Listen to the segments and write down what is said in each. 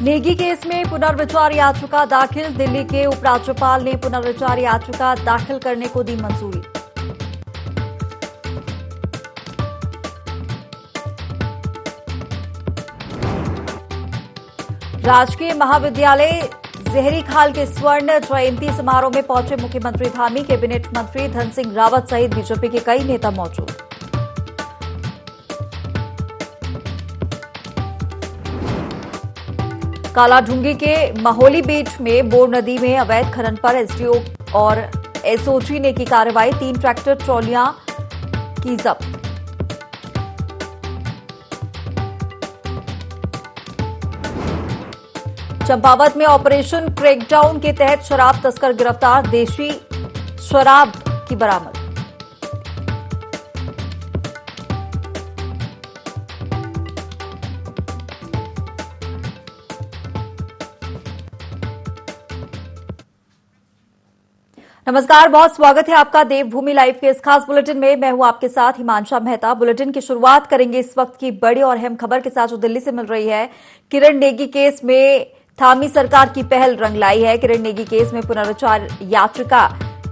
Negi case में पुनर्विचार याचिका दाखिल। दिल्ली के उपराज्यपाल ने पुनर्विचार याचिका दाखिल करने को दी मंजूरी। राजकीय महाविद्यालय जहरी खाल के स्वर्ण जयंती समारोह में पहुंचे मुख्यमंत्री धामी। कैबिनेट मंत्री धन सिंह रावत सहित बीजेपी के कई नेता मौजूद। कालाढूंगी के महोली बीच में बोर नदी में अवैध खनन पर एसडीओ और एसओजी ने की कार्रवाई। 3 ट्रैक्टर ट्रॉलियां की जब्त। चंपावत में ऑपरेशन क्रैकडाउन के तहत शराब तस्कर गिरफ्तार। देशी शराब की बरामद। नमस्कार, बहुत स्वागत है आपका देवभूमि लाइव के इस खास बुलेटिन में। मैं हूं आपके साथ हिमांशा मेहता। बुलेटिन की शुरुआत करेंगे इस वक्त की बड़ी और अहम खबर के साथ जो दिल्ली से मिल रही है। किरण नेगी केस में धामी सरकार की पहल रंग लाई है। किरण नेगी केस में पुनर्विचार याचिका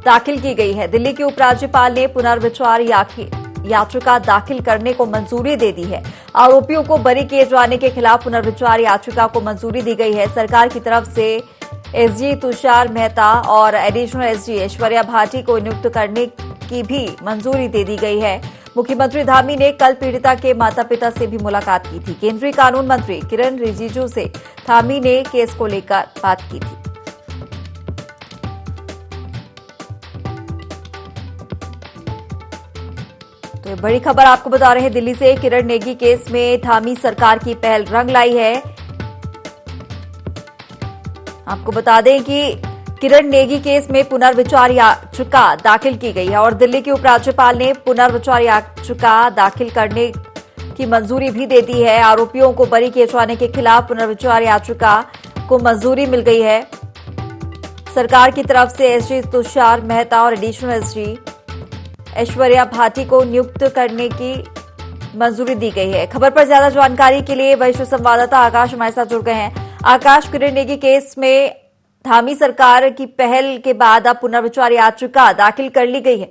दाखिल की गई है। दिल्ली के उपराज्यपाल ने पुनर्विचार याचिका दाखिल करने को मंजूरी दे दी है। आरोपियों को बरी किए जाने के खिलाफ पुनर्विचार याचिका को मंजूरी दी गई है। सरकार की तरफ से एसजी तुषार मेहता और एडिशनल एसजी ऐश्वर्या भाटी को नियुक्त करने की भी मंजूरी दे दी गई है। मुख्यमंत्री धामी ने कल पीड़िता के माता पिता से भी मुलाकात की थी। केंद्रीय कानून मंत्री किरण रिजिजू से धामी ने केस को लेकर बात की थी। तो ये बड़ी खबर आपको बता रहे हैं दिल्ली से। किरण नेगी केस में धामी सरकार की पहल रंग लाई है। आपको बता दें कि किरण नेगी केस में पुनर्विचार याचिका दाखिल की गई है और दिल्ली के उपराज्यपाल ने पुनर्विचार याचिका दाखिल करने की मंजूरी भी दे दी है। आरोपियों को बरी किए जाने के खिलाफ पुनर्विचार याचिका को मंजूरी मिल गई है। सरकार की तरफ से एसजी तुषार मेहता और एडिशनल एसजी ऐश्वर्या भाटी को नियुक्त करने की मंजूरी दी गई है। खबर पर ज्यादा जानकारी के लिए वरिष्ठ संवाददाता आकाश हमारे साथ जुड़ गए हैं। आकाश, किरण नेगी केस में धामी सरकार की पहल के बाद अब पुनर्विचार याचिका दाखिल कर ली गई है।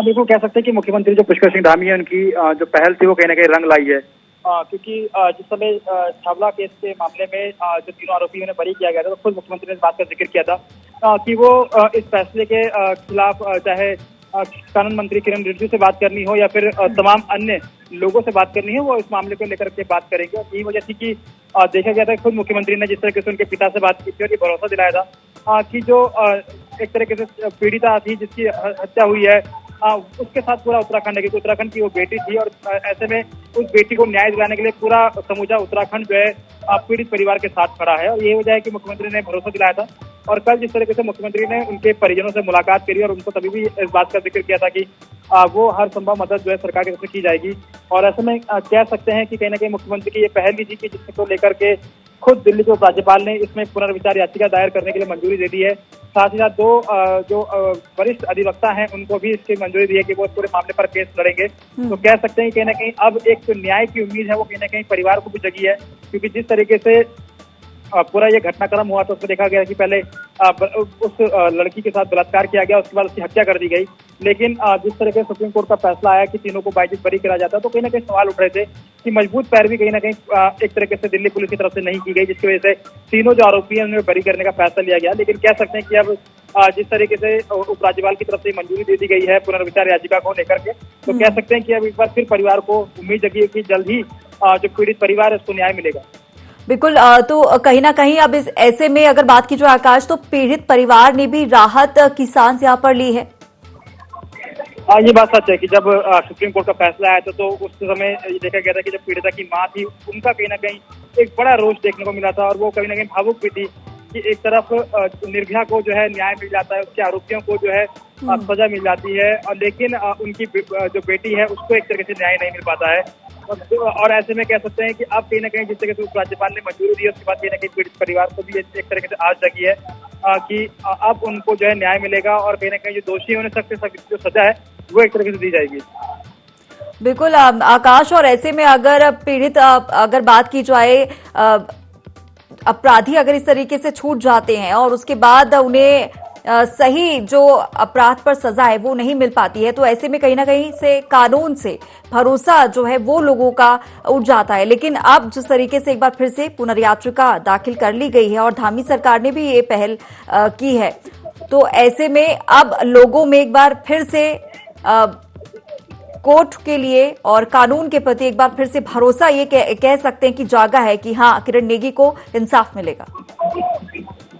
देखो, कह सकते हैं कि मुख्यमंत्री जो पुष्कर सिंह धामी है, उनकी जो पहल थी वो कहीं ना कहीं रंग लाई है। क्योंकि जिस समय छावला केस के मामले में जो तीनों आरोपियों ने बरी किया गया था, तो खुद मुख्यमंत्री ने इस बात का जिक्र किया था कि वो इस फैसले के खिलाफ चाहे कानून मंत्री किरण रिजिजू से बात करनी हो या फिर तमाम अन्य लोगों से बात करनी है, वो इस मामले को लेकर के बात करेंगे। और यही वजह थी कि देखा गया था खुद मुख्यमंत्री ने जिस तरीके से उनके पिता से बात की थी और ये भरोसा दिलाया था कि जो एक तरीके से पीड़िता थी जिसकी हत्या हुई है, उसके साथ पूरा उत्तराखंड है, क्योंकि उत्तराखंड की वो बेटी थी और ऐसे में उस बेटी को न्याय दिलाने के लिए पूरा समूचा उत्तराखंड जो है पीड़ित परिवार के साथ खड़ा है। और यही वजह है कि मुख्यमंत्री ने भरोसा दिलाया था। और कल जिस तरीके से मुख्यमंत्री ने उनके परिजनों से मुलाकात करी और उनको तभी भी इस बात का जिक्र किया था कि वो हर संभव मदद जो है सरकार की तरफ से की जाएगी। और ऐसे में कह सकते हैं कि कहीं ना कहीं मुख्यमंत्री की ये पहल भी थी कि जिसको लेकर के खुद दिल्ली के उपराज्यपाल ने इसमें पुनर्विचार याचिका दायर करने के लिए मंजूरी दे दी है। साथ ही साथ दो जो वरिष्ठ अधिवक्ता हैं उनको भी इसकी मंजूरी दी है कि वो इस पूरे मामले पर केस लड़ेंगे। तो कह सकते हैं कहीं ना कहीं अब एक तो न्याय की उम्मीद है वो कहीं ना कहीं परिवार को भी जगी है। क्योंकि जिस तरीके से पूरा ये घटनाक्रम हुआ तो उसमें देखा गया कि पहले उस लड़की के साथ बलात्कार किया गया, उसके बाद उसकी हत्या कर दी गई। लेकिन जिस तरह से सुप्रीम कोर्ट का फैसला आया कि तीनों को बाइज्जत बरी करा जाता, तो कहीं ना कहीं सवाल उठ रहे थे कि मजबूत पैरवी कहीं ना कहीं एक तरीके से दिल्ली पुलिस की तरफ से नहीं की गई, जिसकी वजह से तीनों जो आरोपी हैं उन्हें बरी करने का फैसला लिया गया। लेकिन कह सकते हैं कि अब जिस तरीके से उपराज्यपाल की तरफ से मंजूरी दे दी गई है पुनर्विचार याचिका को लेकर के, तो कह सकते हैं कि अब एक बार फिर परिवार को उम्मीद जगी है कि जल्द ही जो पीड़ित परिवार है उसको न्याय मिलेगा। बिल्कुल, तो कहीं ना कहीं अब इस ऐसे में अगर बात की जाए आकाश, तो पीड़ित परिवार ने भी राहत की सांस यहाँ पर ली है। ये बात सच है कि जब सुप्रीम कोर्ट का फैसला आया था तो उस समय ये देखा गया था कि जब पीड़िता की मां थी उनका कहीं ना कहीं एक बड़ा रोष देखने को मिला था और वो कहीं ना कहीं भावुक भी थी कि एक तरफ निर्भया को जो है न्याय मिल जाता है, उसके आरोपियों को जो है सजा मिल जाती है, और लेकिन उनकी जो बेटी है उसको एक तरीके से न्याय नहीं मिल पाता है। और ऐसे में कह सकते हैं कि अब कहीं ना कहीं जिस तरह से उपराज्यपाल ने मंजूरी दी है उसके बाद कहीं ना कहीं पीड़ित परिवार को भी एक तरीके से आस जगी है कि अब उनको जो है न्याय मिलेगा और कहीं ना कहीं जो दोषी है उन्हें सख्त से सख्त जो सजा है वो एक तरीके से दी जाएगी। बिल्कुल आकाश, और ऐसे में अगर पीड़ित अगर बात की जाए अपराधी अगर इस तरीके से छूट जाते हैं और उसके बाद उन्हें सही जो अपराध पर सजा है वो नहीं मिल पाती है, तो ऐसे में कहीं ना कहीं से कानून से भरोसा जो है वो लोगों का उठ जाता है। लेकिन अब जिस तरीके से एक बार फिर से पुनर्याचिका दाखिल कर ली गई है और धामी सरकार ने भी ये पहल की है, तो ऐसे में अब लोगों में एक बार फिर से कोर्ट के लिए और कानून के प्रति एक बार फिर से भरोसा ये कह सकते हैं कि जागा है कि हाँ, किरण नेगी को इंसाफ मिलेगा।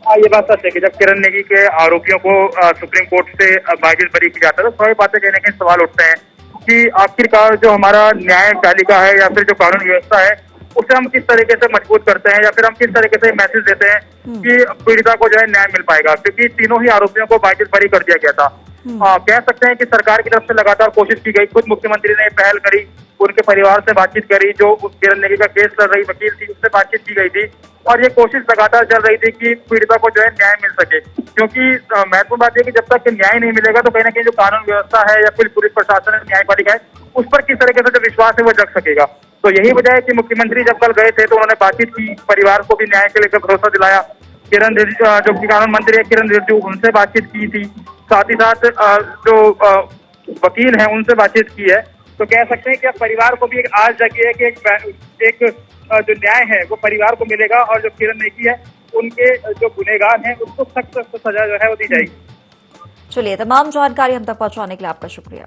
ये बात सच है कि जब किरण नेगी के आरोपियों को सुप्रीम कोर्ट से बाइज्जत बरी की जाता है तो सारी बातें कहने के सवाल उठते हैं कि आखिरकार जो हमारा न्यायपालिका है या फिर जो कानून व्यवस्था है उसे हम किस तरीके से मजबूत करते हैं या फिर हम किस तरीके से मैसेज देते हैं कि पीड़िता को जो है न्याय मिल पाएगा, क्योंकि तीनों ही आरोपियों को बाइज्जत बरी कर दिया गया था। कह सकते हैं कि सरकार की तरफ से लगातार कोशिश की गई, खुद मुख्यमंत्री ने पहल करी, उनके परिवार से बातचीत करी, जो किरण नेगी का केस लड़ रही वकील थी उससे बातचीत की गई थी और ये कोशिश लगातार चल रही थी कि पीड़िता को जो है न्याय मिल सके, क्योंकि महत्वपूर्ण बात यह कि जब तक न्याय नहीं मिलेगा तो कहीं ना कहीं जो कानून व्यवस्था है या फिर पुलिस प्रशासन है, न्यायपालिका है, उस पर किस तरीके से जो विश्वास है वो जग सकेगा। तो यही वजह है कि मुख्यमंत्री जब कल गए थे तो उन्होंने बातचीत की, परिवार को भी न्याय के लेकर भरोसा दिलाया। किरण जो कि कानून मंत्री है किरण रिजिजू, उनसे बातचीत की थी, साथ ही साथ जो वकील हैं उनसे बातचीत की है। तो कह सकते हैं कि अब परिवार को भी एक आस जगी है कि एक जो न्याय है वो परिवार को मिलेगा और जो किरण नेगी है उनके जो गुनहगार हैं उसको सख्त सजा जो है वो दी जाएगी। चलिए, तमाम जानकारी हम तक पहुंचाने के लिए आपका शुक्रिया।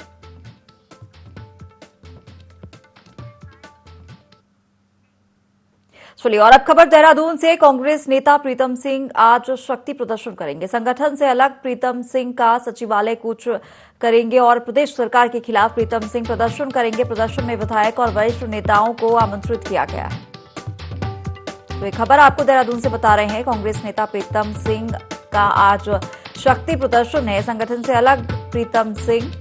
चलिए, और अब खबर देहरादून से। कांग्रेस नेता प्रीतम सिंह आज शक्ति प्रदर्शन करेंगे। संगठन से अलग प्रीतम सिंह का सचिवालय कूच करेंगे और प्रदेश सरकार के खिलाफ प्रीतम सिंह प्रदर्शन करेंगे। प्रदर्शन में विधायक और वरिष्ठ नेताओं को आमंत्रित किया गया है। तो ये खबर आपको देहरादून से बता रहे हैं। कांग्रेस नेता प्रीतम सिंह का आज शक्ति प्रदर्शन है। संगठन से अलग प्रीतम सिंह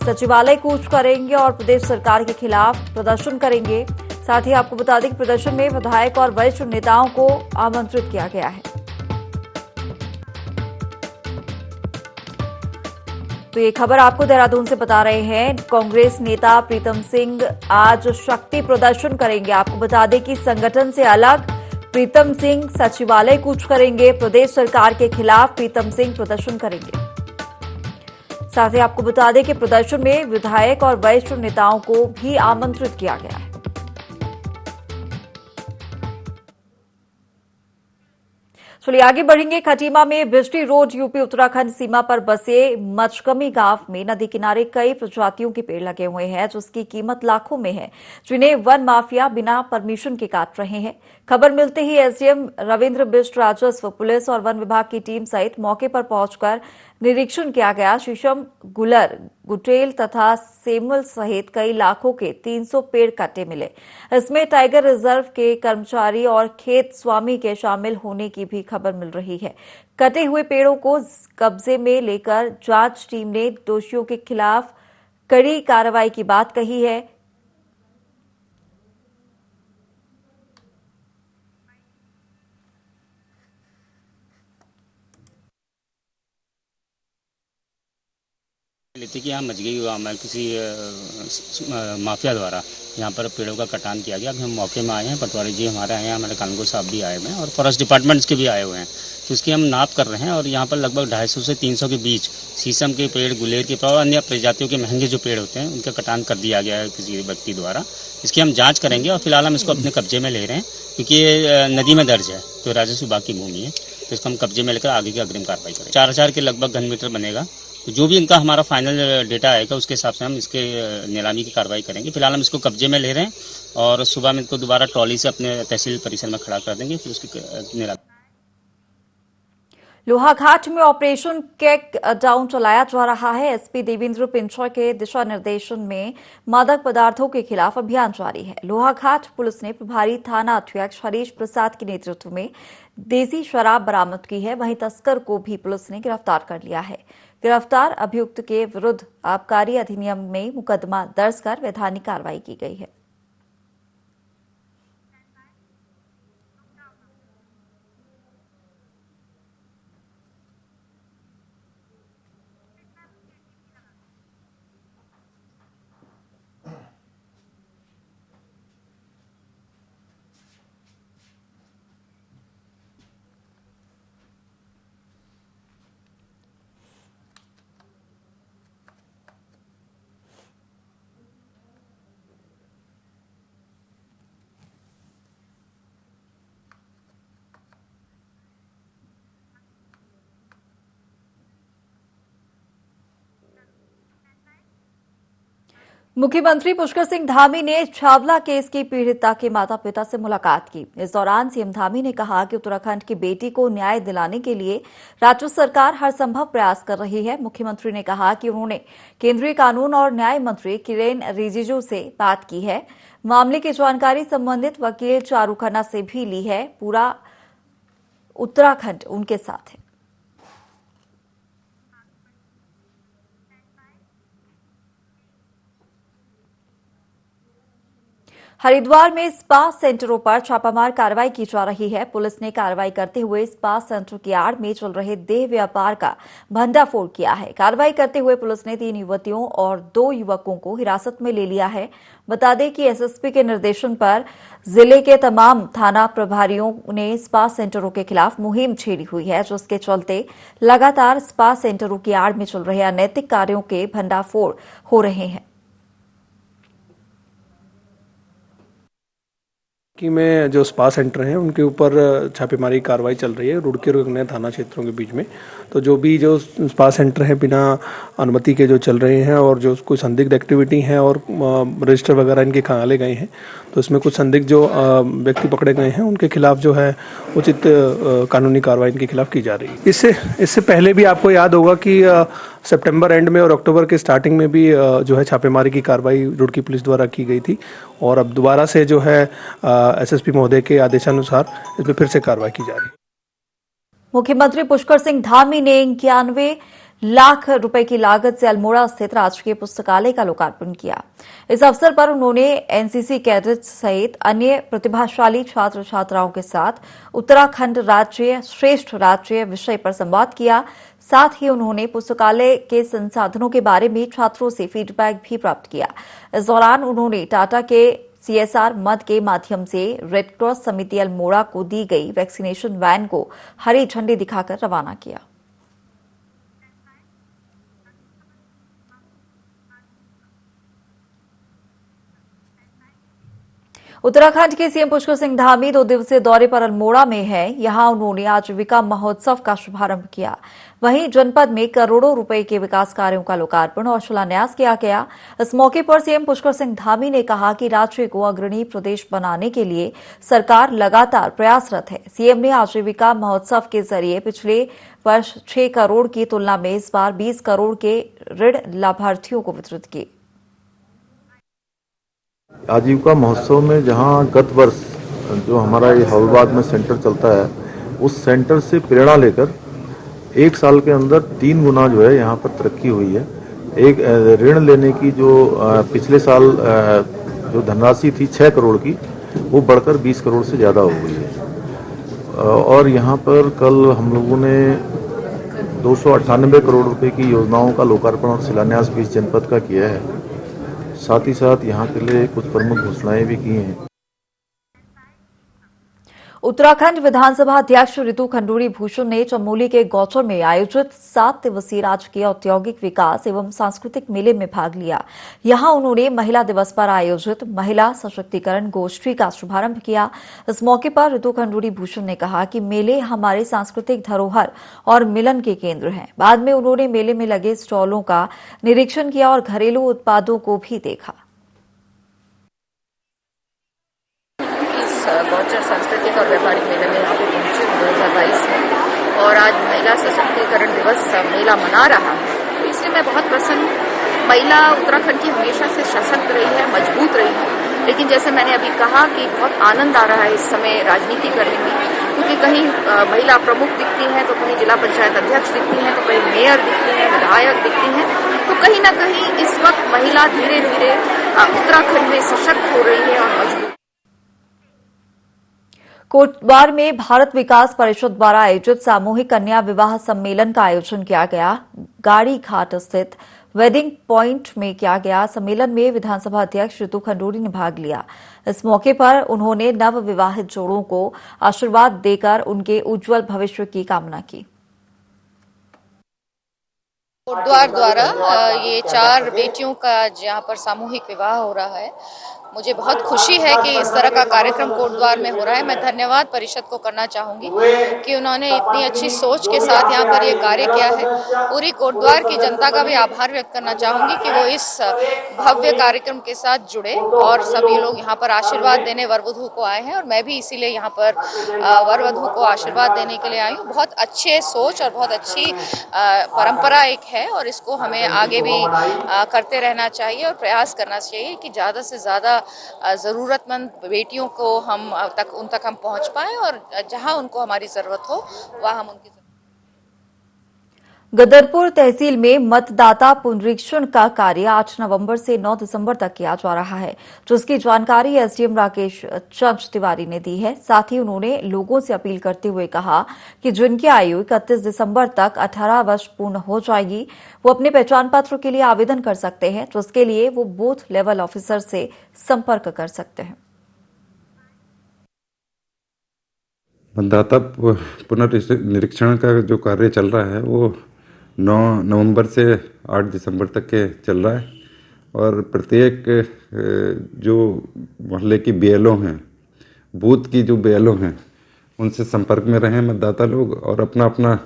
सचिवालय कूच करेंगे और प्रदेश सरकार के खिलाफ प्रदर्शन करेंगे। साथ ही आपको बता दें कि प्रदर्शन में विधायक और वरिष्ठ नेताओं को आमंत्रित किया गया है। तो ये खबर आपको देहरादून से बता रहे हैं। कांग्रेस नेता प्रीतम सिंह आज शक्ति प्रदर्शन करेंगे। आपको बता दें कि संगठन से अलग प्रीतम सिंह सचिवालय कूच करेंगे। प्रदेश सरकार के खिलाफ प्रीतम सिंह प्रदर्शन करेंगे। साथ ही आपको बता दें कि प्रदर्शन में विधायक और वरिष्ठ नेताओं को भी आमंत्रित किया गया है। चलिए, आगे बढ़ेंगे। खटीमा में बिजली रोड यूपी उत्तराखंड सीमा पर बसे मचकमी गांव में नदी किनारे कई प्रजातियों के पेड़ लगे हुए हैं जिसकी कीमत लाखों में है, जिन्हें वन माफिया बिना परमिशन के काट रहे हैं। खबर मिलते ही एसडीएम रविंद्र बिष्ट, राजस्व, पुलिस और वन विभाग की टीम सहित मौके पर पहुंचकर निरीक्षण किया गया। शीशम, गुलर, गुटेल तथा सेमुल सहित कई लाखों के 300 पेड़ काटे मिले। इसमें टाइगर रिजर्व के कर्मचारी और खेत स्वामी के शामिल होने की भी खबर मिल रही है। कटे हुए पेड़ों को कब्जे में लेकर जांच टीम ने दोषियों के खिलाफ कड़ी कार्रवाई की बात कही है। लेते कि यहाँ मजगी गाँव में किसी माफिया द्वारा यहाँ पर पेड़ों का कटान किया गया। अभी हम मौके में आए हैं, पटवारी जी हमारे आए हैं, हमारे कानूनगो साहब भी आए हुए हैं और फॉरेस्ट डिपार्टमेंट्स के भी आए हुए हैं। तो इसकी हम नाप कर रहे हैं और यहाँ पर लगभग 250 से 300 के बीच शीशम के पेड़, गुलेर के पेड़ और अन्य प्रजातियों के महंगे जो पेड़ होते हैं उनका कटान कर दिया गया है किसी व्यक्ति द्वारा। इसकी हम जाँच करेंगे और फिलहाल हम इसको अपने कब्जे में ले रहे हैं क्योंकि ये नदी में दर्ज है, तो राजस्व विभाग की भूमि है, तो इसको हम कब्जे में लेकर आगे की अग्रिम कार्रवाई करेंगे। 4000 के लगभग घन मीटर बनेगा। तो जो भी इनका हमारा फाइनल डेटा आएगा उसके हिसाब से हम इसके नीलामी की कार्रवाई करेंगे। फिलहाल हम इसको कब्जे में ले रहे हैं और सुबह में इनको दोबारा ट्रॉली से अपने तहसील परिसर में खड़ा कर देंगे, फिर उसकी नीलामी। लोहाघाट में ऑपरेशन कैक डाउन चलाया जा रहा है। एसपी देवेंद्र पिंचर के दिशा निर्देशन में मादक पदार्थों के खिलाफ अभियान जारी है। लोहाघाट पुलिस ने प्रभारी थाना अध्यक्ष हरीश प्रसाद के नेतृत्व में देसी शराब बरामद की है। वहीं तस्कर को भी पुलिस ने गिरफ्तार कर लिया है। गिरफ्तार अभियुक्त के विरुद्ध आबकारी अधिनियम में मुकदमा दर्ज कर वैधानिक कार्रवाई की गई है। मुख्यमंत्री पुष्कर सिंह धामी ने छावला केस की पीड़िता के माता पिता से मुलाकात की। इस दौरान सीएम धामी ने कहा कि उत्तराखंड की बेटी को न्याय दिलाने के लिए राज्य सरकार हर संभव प्रयास कर रही है। मुख्यमंत्री ने कहा कि उन्होंने केंद्रीय कानून और न्याय मंत्री किरेन रिजिजू से बात की है। मामले की जानकारी संबंधित वकील चारू खन्ना से भी ली है। पूरा उत्तराखंड उनके साथ है। हरिद्वार में स्पा सेंटरों पर छापामार कार्रवाई की जा रही है। पुलिस ने कार्रवाई करते हुए स्पा सेंटर की आड़ में चल रहे देह व्यापार का भंडाफोड़ किया है। कार्रवाई करते हुए पुलिस ने 3 युवतियों और 2 युवकों को हिरासत में ले लिया है। बता दें कि एसएसपी के निर्देशन पर जिले के तमाम थाना प्रभारियों ने स्पा सेंटरों के खिलाफ मुहिम छेड़ी हुई है, जिसके चलते लगातार स्पा सेंटरों की आड़ में चल रहे अनैतिक कार्यों के भंडाफोड़ हो रहे हैं। कि में जो स्पा सेंटर हैं उनके ऊपर छापेमारी कार्रवाई चल रही है रुड़की और नए थाना क्षेत्रों के बीच में। तो जो स्पा सेंटर हैं बिना अनुमति के जो चल रहे हैं और जो कोई संदिग्ध एक्टिविटी है और रजिस्टर वगैरह इनके खंगाले गए हैं, तो इसमें कुछ संदिग्ध जो व्यक्ति पकड़े गए हैं उनके खिलाफ जो है उचित कानूनी कार्रवाई इनके खिलाफ की जा रही है। इससे पहले भी आपको याद होगा कि सितंबर एंड में और अक्टूबर के स्टार्टिंग में भी जो है छापेमारी की कार्रवाई रुड़की पुलिस द्वारा की गई थी और अब दोबारा से जो है एसएसपी महोदय के आदेशानुसार इसमें फिर से कार्रवाई की जा रही है। मुख्यमंत्री पुष्कर सिंह धामी ने 91 लाख रुपए की लागत से अल्मोड़ा स्थित राजकीय पुस्तकालय का लोकार्पण किया। इस अवसर पर उन्होंने एनसीसी कैडेट्स सहित अन्य प्रतिभाशाली छात्र छात्राओं के साथ उत्तराखंड राज्य श्रेष्ठ राज्य विषय पर संवाद किया। साथ ही उन्होंने पुस्तकालय के संसाधनों के बारे में छात्रों से फीडबैक भी प्राप्त किया। इस दौरान उन्होंने टाटा के सीएसआर मद के माध्यम से रेड क्रॉस समिति अल्मोड़ा को दी गई वैक्सीनेशन वैन को हरी झंडी दिखाकर रवाना किया। उत्तराखंड के सीएम पुष्कर सिंह धामी 2 दिवसीय दौरे पर अल्मोड़ा में हैं। यहां उन्होंने आजीविका महोत्सव का शुभारंभ किया। वहीं जनपद में करोड़ों रुपए के विकास कार्यों का लोकार्पण और शिलान्यास किया गया। इस मौके पर सीएम पुष्कर सिंह धामी ने कहा कि राज्य को अग्रणी प्रदेश बनाने के लिए सरकार लगातार प्रयासरत है। सीएम ने आजीविका महोत्सव के जरिए पिछले वर्ष 6 करोड़ की तुलना में इस बार 20 करोड़ के ऋण लाभार्थियों को वितरित किए। आजीविका महोत्सव में जहां गत वर्ष जो हमारा ये हौलबाग में सेंटर चलता है, उस सेंटर से प्रेरणा लेकर 1 साल के अंदर 3 गुना जो है यहाँ पर तरक्की हुई है। एक ऋण लेने की जो पिछले साल जो धनराशि थी 6 करोड़ की, वो बढ़कर 20 करोड़ से ज़्यादा हो गई है। और यहाँ पर कल हम लोगों ने 298 करोड़ रुपए की योजनाओं का लोकार्पण और शिलान्यास भी इस जनपद का किया है। साथ ही साथ यहाँ के लिए कुछ प्रमुख घोषणाएं भी की हैं। उत्तराखंड विधानसभा अध्यक्ष रितु खंडूरी भूषण ने चमोली के गौचर में आयोजित 7 दिवसीय राजकीय औद्योगिक विकास एवं सांस्कृतिक मेले में भाग लिया। यहां उन्होंने महिला दिवस पर आयोजित महिला सशक्तिकरण गोष्ठी का शुभारंभ किया। इस मौके पर रितु खंडूरी भूषण ने कहा कि मेले हमारे सांस्कृतिक धरोहर और मिलन के केंद्र हैं। बाद में उन्होंने मेले में लगे स्टॉलों का निरीक्षण किया और घरेलू उत्पादों को भी देखा। गौचर सांस्कृतिक और व्यापारिक मेले में यहाँ पे पहुंचे 2022 में, और आज महिला सशक्तिकरण दिवस मेला मना रहा है, तो इसलिए मैं बहुत प्रसन्न हूँ। महिला उत्तराखंड की हमेशा से सशक्त रही है, मजबूत रही है, लेकिन जैसे मैंने अभी कहा कि बहुत आनंद आ रहा है इस समय राजनीति करने में, क्योंकि कहीं महिला प्रमुख दिखती हैं, तो कहीं जिला पंचायत अध्यक्ष दिखती हैं, तो कहीं मेयर दिखती हैं, विधायक दिखती हैं, तो कहीं ना कहीं इस वक्त महिला धीरे धीरे उत्तराखंड में सशक्त हो रही है और मजबूत। कोटद्वार में भारत विकास परिषद द्वारा आयोजित सामूहिक कन्या विवाह सम्मेलन का आयोजन किया गया। गाड़ी घाट स्थित वेडिंग पॉइंट में किया गया सम्मेलन में विधानसभा अध्यक्ष रितु खंडूरी ने भाग लिया। इस मौके पर उन्होंने नव विवाहित जोड़ों को आशीर्वाद देकर उनके उज्जवल भविष्य की कामना की। कोटद्वार द्वारा ये 4 बेटियों का जहाँ पर सामूहिक विवाह हो रहा है, मुझे बहुत खुशी है कि इस तरह का कार्यक्रम कोटद्वार में हो रहा है। मैं धन्यवाद परिषद को करना चाहूँगी कि उन्होंने इतनी अच्छी सोच के साथ यहाँ पर ये कार्य किया है। पूरी कोटद्वार की जनता का भी आभार व्यक्त करना चाहूँगी कि वो इस भव्य कार्यक्रम के साथ जुड़े और सभी लोग यहाँ पर आशीर्वाद देने वर वधू को आए हैं और मैं भी इसीलिए यहाँ पर वर वधू को आशीर्वाद देने के लिए आई हूँ। बहुत अच्छे सोच और बहुत अच्छी परंपरा एक है और इसको हमें आगे भी करते रहना चाहिए और प्रयास करना चाहिए कि ज़्यादा से ज़्यादा ज़रूरतमंद बेटियों को उन तक हम पहुँच पाएँ और जहाँ उनको हमारी ज़रूरत हो वहाँ हम उनकी। गदरपुर तहसील में मतदाता पुनरीक्षण का कार्य 8 नवंबर से 9 दिसंबर तक किया जा रहा है, जिसकी जानकारी एसडीएम राकेश चंद तिवारी ने दी है। साथ ही उन्होंने लोगों से अपील करते हुए कहा कि जिनकी आयु 31 दिसंबर तक 18 वर्ष पूर्ण हो जाएगी, वो अपने पहचान पत्र के लिए आवेदन कर सकते हैं, जिसके लिए वो बूथ लेवल ऑफिसर से संपर्क कर सकते हैं। मतदाता पुनर्निरीक्षण का जो कार्य चल रहा है वो 9 नवंबर से 8 दिसंबर तक के चल रहा है और प्रत्येक जो मोहल्ले की बीएलओ हैं, बूथ की जो बीएलओ हैं, उनसे संपर्क में रहें मतदाता लोग और अपना अपना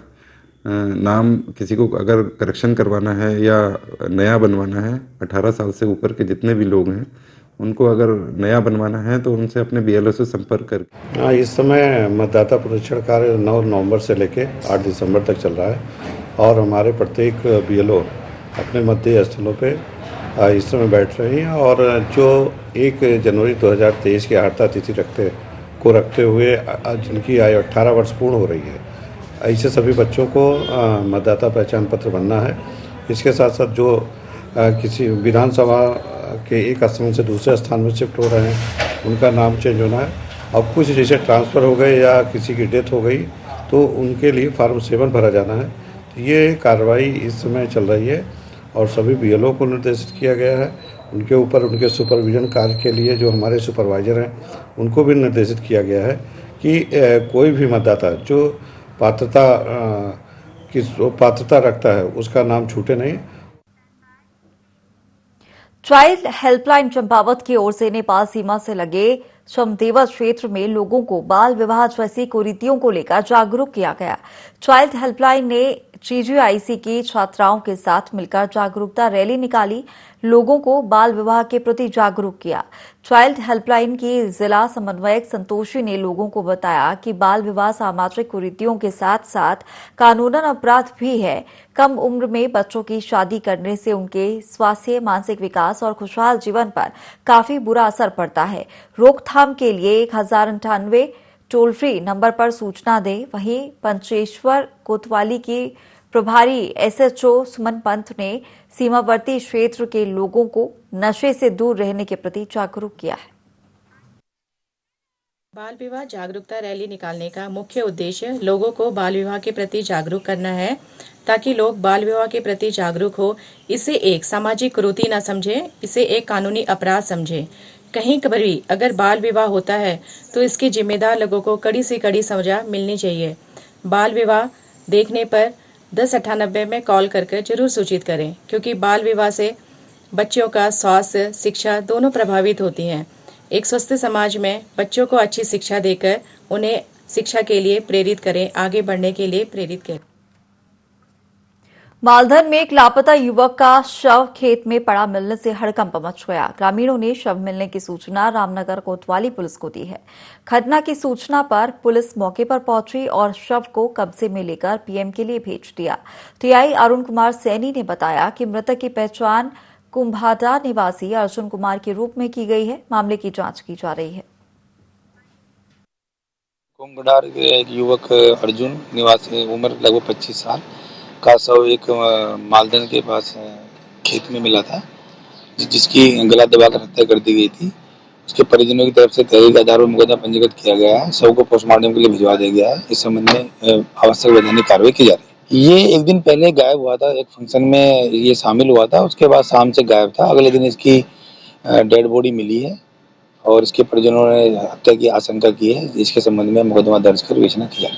नाम, किसी को अगर करेक्शन करवाना है या नया बनवाना है, 18 साल से ऊपर के जितने भी लोग हैं उनको अगर नया बनवाना है तो उनसे अपने बीएलओ से संपर्क कर। इस समय मतदाता पुनरीक्षण कार्य 9 नवंबर से लेकर 8 दिसंबर तक चल रहा है और हमारे प्रत्येक बीएलओ अपने मतदेय स्थलों पे इस समय बैठ रहे हैं और जो 1 जनवरी 2023 की आर्ता तिथि रखते हुए जिनकी आयु 18 वर्ष पूर्ण हो रही है, ऐसे सभी बच्चों को मतदाता पहचान पत्र बनना है। इसके साथ साथ जो किसी विधानसभा के एक स्थान से दूसरे स्थान में शिफ्ट हो रहे हैं, उनका नाम चेंज होना है। अब कुछ जैसे ट्रांसफ़र हो गए या किसी की डेथ हो गई तो उनके लिए फॉर्म 7 भरा जाना है। ये कार्रवाई इस समय चल रही है और सभी बीएलओ को निर्देशित किया गया है। उनके ऊपर उनके सुपरविजन कार्य के लिए जो हमारे सुपरवाइजर हैं उनको भी निर्देशित किया गया है कि कोई भी मतदाता जो पात्रता रखता है उसका नाम छूटे नहीं। चाइल्ड हेल्पलाइन चंपावत की ओर से नेपाल सीमा से लगे समदेवा क्षेत्र में लोगों को बाल विवाह जैसी कुरीतियों को लेकर जागरूक किया गया। चाइल्ड हेल्पलाइन ने जीजीआईसी की छात्राओं के साथ मिलकर जागरूकता रैली निकाली, लोगों को बाल विवाह के प्रति जागरूक किया। चाइल्ड हेल्पलाइन की जिला समन्वयक संतोषी ने लोगों को बताया कि बाल विवाह सामाजिक कुरीतियों के साथ साथ कानूनन अपराध भी है। कम उम्र में बच्चों की शादी करने से उनके स्वास्थ्य, मानसिक विकास और खुशहाल जीवन पर काफी बुरा असर पड़ता है। रोकथाम के लिए 1098 टोल फ्री नंबर पर सूचना दें। वहीं पंचेश्वर कोतवाली की प्रभारी एसएचओ सुमन पंत ने सीमावर्ती क्षेत्र के लोगों को नशे से दूर रहने के प्रति जागरूक किया है। बाल विवाह जागरूकता रैली निकालने का मुख्य उद्देश्य लोगों को बाल विवाह के प्रति जागरूक करना है, ताकि लोग बाल विवाह के प्रति जागरूक हो, इसे एक सामाजिक कुरीति न समझें, इसे एक कानूनी अपराध समझें। कहीं कभी अगर बाल विवाह होता है तो इसके जिम्मेदार लोगों को कड़ी से कड़ी सजा मिलनी चाहिए। बाल विवाह देखने पर 1098 में कॉल करके जरूर सूचित करें, क्योंकि बाल विवाह से बच्चों का स्वास्थ्य, शिक्षा दोनों प्रभावित होती हैं। एक स्वस्थ समाज में बच्चों को अच्छी शिक्षा देकर उन्हें शिक्षा के लिए प्रेरित करें, आगे बढ़ने के लिए प्रेरित करें। मालधन में एक लापता युवक का शव खेत में पड़ा मिलने से हड़कंप मच गया। ग्रामीणों ने शव मिलने की सूचना रामनगर कोतवाली पुलिस को दी है। घटना की सूचना पर पुलिस मौके पर पहुंची और शव को कब्जे में लेकर पीएम के लिए भेज दिया। टीआई अरुण कुमार सैनी ने बताया कि मृतक की पहचान कुंभाडा निवासी अर्जुन कुमार के रूप में की गई है। मामले की जांच की जा रही है। कुंभाडा युवक अर्जुन निवासी, उम्र लगभग 25 साल का शव एक मालधन के पास खेत में मिला था, जिसकी गला दबाकर हत्या कर दी गई थी। उसके परिजनों की तरफ से तहरीर के आधार पर मुकदमा पंजीकृत किया गया है। शव को पोस्टमार्टम के लिए भिजवा दिया गया है। इस संबंध में आवश्यक वैधानिक कार्रवाई की जा रही है। ये एक दिन पहले गायब हुआ था, एक फंक्शन में ये शामिल हुआ था, उसके बाद शाम से गायब था। अगले दिन इसकी डेड बॉडी मिली है और इसके परिजनों ने हत्या की आशंका की है। इसके संबंध में मुकदमा दर्ज कर विवेचना किया।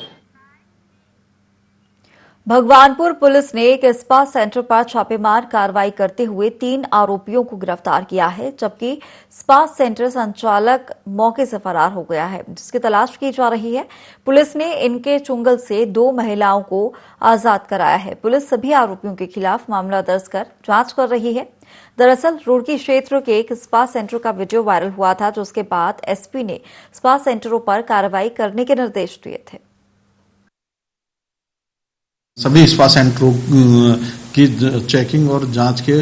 भगवानपुर पुलिस ने एक स्पा सेंटर पर छापेमार कार्रवाई करते हुए 3 आरोपियों को गिरफ्तार किया है, जबकि स्पा सेंटर संचालक मौके से फरार हो गया है, जिसकी तलाश की जा रही है। पुलिस ने इनके चुंगल से 2 महिलाओं को आजाद कराया है। पुलिस सभी आरोपियों के खिलाफ मामला दर्ज कर जांच कर रही है। दरअसल रुड़की क्षेत्र के एक स्पा सेंटर का वीडियो वायरल हुआ था, जिसके बाद एसपी ने स्पा सेंटरों पर कार्रवाई करने के निर्देश दिए थे। सभी स्पा सेंटरों की चेकिंग और जांच के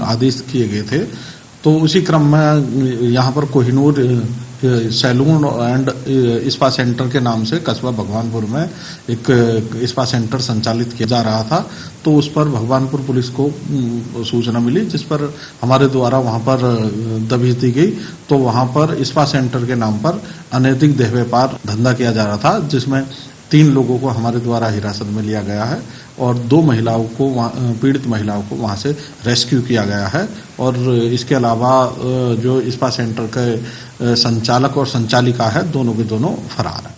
आदेश किए गए थे। तो उसी क्रम में यहाँ पर Kohinoor salon and spa centre के नाम से कस्बा भगवानपुर में एक स्पा सेंटर संचालित किया जा रहा था। तो उस पर भगवानपुर पुलिस को सूचना मिली, जिस पर हमारे द्वारा वहाँ पर दबिश दी गई। तो वहाँ पर स्पा सेंटर के नाम पर अनैतिक देह व्यापार धंधा किया जा रहा था, जिसमें 3 लोगों को हमारे द्वारा हिरासत में लिया गया है और 2 महिलाओं को पीड़ित महिलाओं को वहां से रेस्क्यू किया गया है। और इसके अलावा जो स्पा सेंटर के संचालक और संचालिका है, दोनों के दोनों फरार हैं।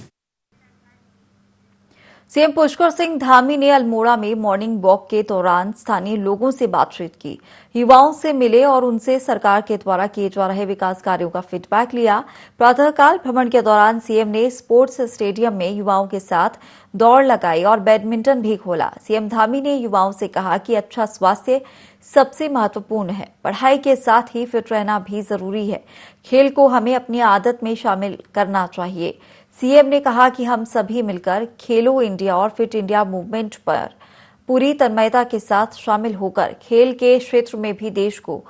सीएम पुष्कर सिंह धामी ने अल्मोड़ा में मॉर्निंग वॉक के दौरान स्थानीय लोगों से बातचीत की, युवाओं से मिले और उनसे सरकार के द्वारा किए जा रहे विकास कार्यों का फीडबैक लिया। प्रातःकाल भ्रमण के दौरान सीएम ने स्पोर्ट्स स्टेडियम में युवाओं के साथ दौड़ लगाई और बैडमिंटन भी खोला। सीएम धामी ने युवाओं से कहा कि अच्छा स्वास्थ्य सबसे महत्वपूर्ण है, पढ़ाई के साथ ही फिट रहना भी जरूरी है। खेल को हमें अपनी आदत में शामिल करना चाहिए। सीएम ने कहा कि हम सभी मिलकर खेलो इंडिया और फिट इंडिया मूवमेंट पर पूरी तन्मयता के साथ शामिल होकर खेल के क्षेत्र में भी देश को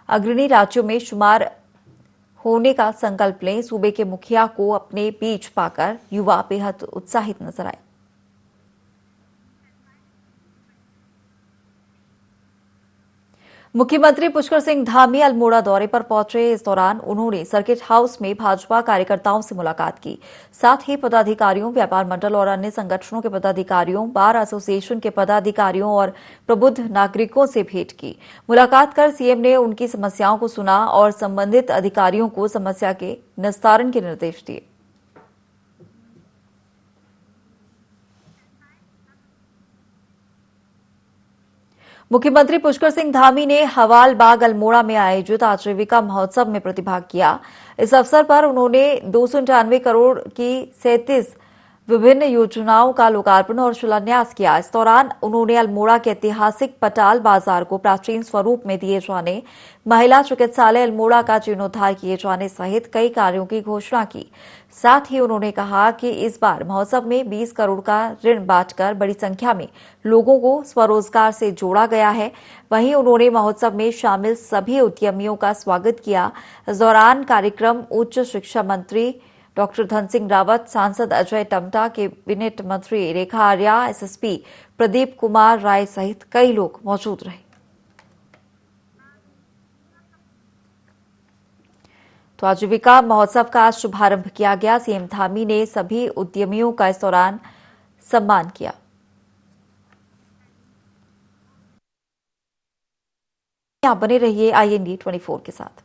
अग्रणी राज्यों में शुमार होने का संकल्प लें। सूबे के मुखिया को अपने बीच पाकर युवा बेहद उत्साहित नजर आए। मुख्यमंत्री पुष्कर सिंह धामी अल्मोड़ा दौरे पर पहुंचे। इस दौरान उन्होंने सर्किट हाउस में भाजपा कार्यकर्ताओं से मुलाकात की, साथ ही पदाधिकारियों, व्यापार मंडल और अन्य संगठनों के पदाधिकारियों, बार एसोसिएशन के पदाधिकारियों और प्रबुद्ध नागरिकों से भेंट की। मुलाकात कर सीएम ने उनकी समस्याओं को सुना और संबंधित अधिकारियों को समस्या के निस्तारण के निर्देश दिए। मुख्यमंत्री पुष्कर सिंह धामी ने हवाल बाग अल्मोड़ा में आयोजित आजीविका महोत्सव में प्रतिभाग किया। इस अवसर पर उन्होंने 298 करोड़ की 37 विभिन्न योजनाओं का लोकार्पण और शिलान्यास किया। इस दौरान उन्होंने अल्मोड़ा के ऐतिहासिक पटाल बाजार को प्राचीन स्वरूप में दिए जाने, महिला चिकित्सालय अल्मोड़ा का जीर्णोद्धार किए जाने सहित कई कार्यों की घोषणा की। साथ ही उन्होंने कहा कि इस बार महोत्सव में 20 करोड़ का ऋण बांटकर बड़ी संख्या में लोगों को स्वरोजगार से जोड़ा गया है। वहीं उन्होंने महोत्सव में शामिल सभी उद्यमियों का स्वागत किया। इस दौरान कार्यक्रम उच्च शिक्षा मंत्री डॉक्टर धन सिंह रावत, सांसद अजय टम्टा, कैबिनेट मंत्री रेखा आर्या, एसएसपी प्रदीप कुमार राय सहित कई लोग मौजूद रहे। तो आजीविका महोत्सव का शुभारंभ किया गया। सीएम धामी ने सभी उद्यमियों का इस दौरान सम्मान किया। आप बने रहिए IND 24 के साथ।